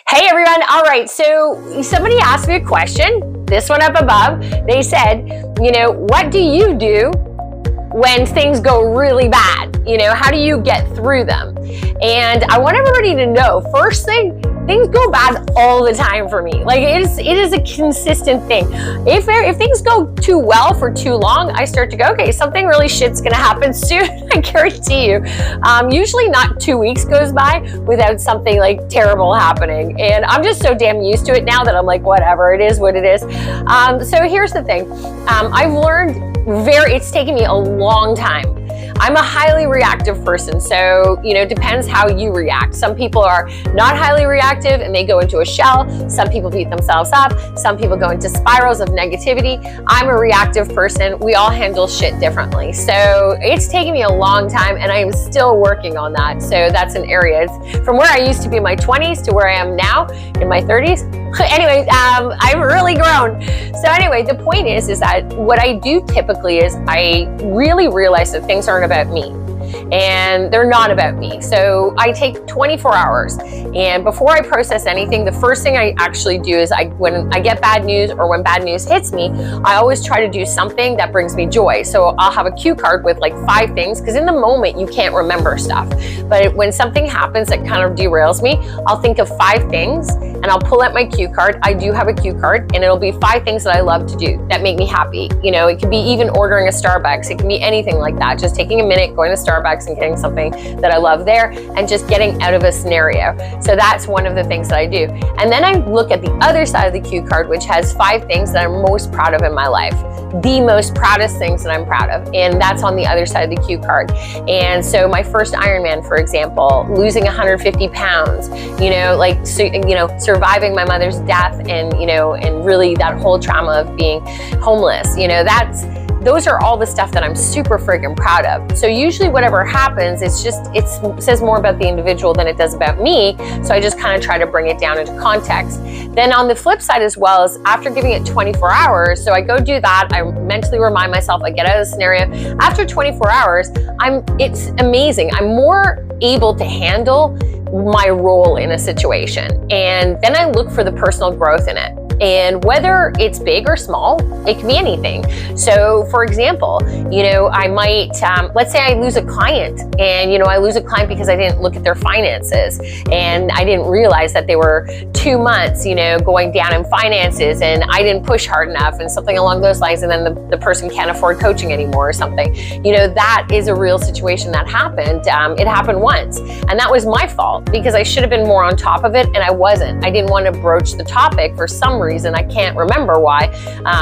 Hey everyone, all right, so somebody asked me a question, this one up above. They said, what do you do when things go really bad? How do you get through them? And I want everybody to know, first thing, things go bad all the time for me. Like it is a consistent thing. If things go too well for too long, I start to go, okay, something really shit's gonna happen soon. I guarantee you. Usually not 2 weeks goes by without something like terrible happening. And I'm just so damn used to it now that I'm like, whatever, it is what it is. So here's the thing. I've learned it's taken me a long time. I'm a highly reactive person, so depends how you react. Some people are not highly reactive and they go into a shell. Some people beat themselves up. Some people go into spirals of negativity. I'm a reactive person. We all handle shit differently. So it's taken me a long time and I am still working on that. So that's an area. It's from where I used to be in my 20s to where I am now in my 30s. Anyway, I've really grown. So anyway, the point is that what I do typically is I really realize that things aren't about me. And they're not about me. So I take 24 hours and before I process anything, the first thing I actually do is when I get bad news or when bad news hits me, I always try to do something that brings me joy. So I'll have a cue card with like 5 things, because in the moment you can't remember stuff. But when something happens that kind of derails me, I'll think of 5 things and I'll pull out my cue card. I do have a cue card and it'll be 5 things that I love to do that make me happy. It could be even ordering a Starbucks. It can be anything like that. Just taking a minute, going to Starbucks and getting something that I love there and just getting out of a scenario. So that's one of the things that I do. And then I look at the other side of the cue card, which has 5 things that I'm most proud of in my life. The most proudest things that I'm proud of. And that's on the other side of the cue card. And so my first Ironman, for example, losing 150 pounds, surviving my mother's death and really that whole trauma of being homeless, those are all the stuff that I'm super friggin' proud of. So usually whatever happens, it says more about the individual than it does about me. So I just kind of try to bring it down into context. Then on the flip side as well is after giving it 24 hours, so I go do that, I mentally remind myself, I get out of the scenario. After 24 hours, it's amazing. I'm more able to handle my role in a situation. And then I look for the personal growth in it. And whether it's big or small, it can be anything. So for example, I might, let's say I lose a client and, I lose a client because I didn't look at their finances and I didn't realize that they were 2 months, going down in finances and I didn't push hard enough and something along those lines. And then the person can't afford coaching anymore or something. That is a real situation that happened. It happened once and that was my fault because I should have been more on top of it and I wasn't. I didn't want to broach the topic for some reason. I can't remember why.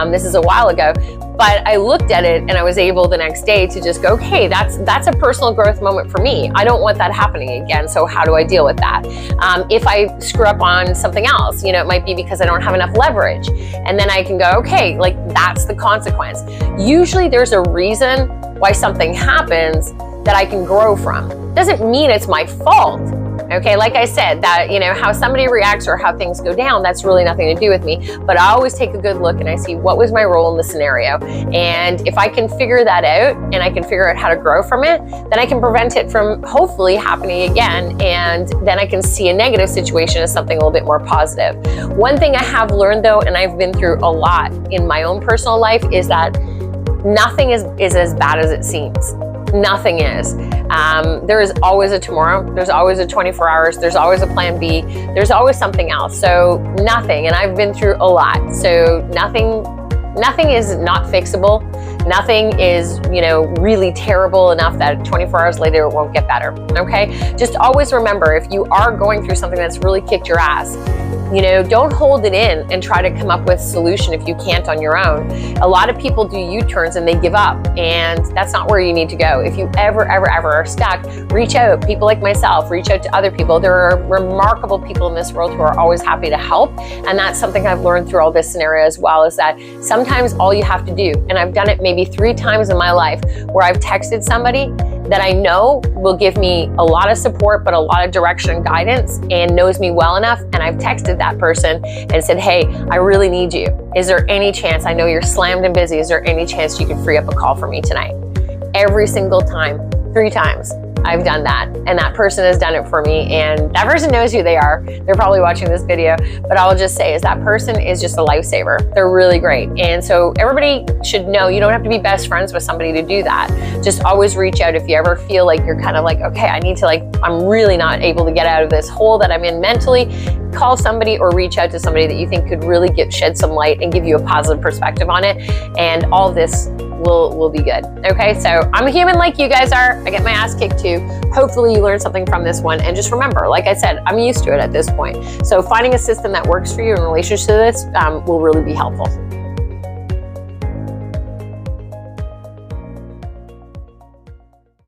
This is a while ago, but I looked at it and I was able the next day to just go, okay, that's a personal growth moment for me. I don't want that happening again. So how do I deal with that? If I screw up on something else, it might be because I don't have enough leverage. And then I can go, okay, like that's the consequence. Usually there's a reason why something happens that I can grow from. Doesn't mean it's my fault. Okay, like I said, that, how somebody reacts or how things go down, that's really nothing to do with me. But I always take a good look and I see what was my role in the scenario. And if I can figure that out and I can figure out how to grow from it, then I can prevent it from hopefully happening again. And then I can see a negative situation as something a little bit more positive. One thing I have learned though, and I've been through a lot in my own personal life, is that nothing is as bad as it seems. Nothing is. There is always a tomorrow. There's always a 24 hours. There's always a plan B. There's always something else. So nothing, and I've been through a lot. So nothing is not fixable. Nothing is, really terrible enough that 24 hours later it won't get better. Okay? Just always remember, if you are going through something that's really kicked your ass, don't hold it in and try to come up with a solution if you can't on your own. A lot of people do U-turns and they give up, and that's not where you need to go. If you ever are stuck, reach out. People like myself, reach out to other people. There are remarkable people in this world who are always happy to help, and that's something I've learned through all this scenario as well, is that sometimes all you have to do, and I've done it maybe 3 times in my life, where I've texted somebody that I know will give me a lot of support, but a lot of direction and guidance, and knows me well enough. And I've texted that person and said, hey, I really need you. Is there any chance, I know you're slammed and busy, is there any chance you could free up a call for me tonight? Every single time, 3 times. I've done that, and that person has done it for me, and that person knows who they are. They're probably watching this video, but I will just say is that person is just a lifesaver. They're really great. And so everybody should know you don't have to be best friends with somebody to do that. Just always reach out if you ever feel like you're kind of like, okay, I need to I'm really not able to get out of this hole that I'm in mentally. Call somebody or reach out to somebody that you think could really shed some light and give you a positive perspective on it, and all this will be good. Okay, so I'm a human like you guys are. I get my ass kicked too. Hopefully you learned something from this one, and just remember, like I said, I'm used to it at this point. So finding a system that works for you in relation to this will really be helpful.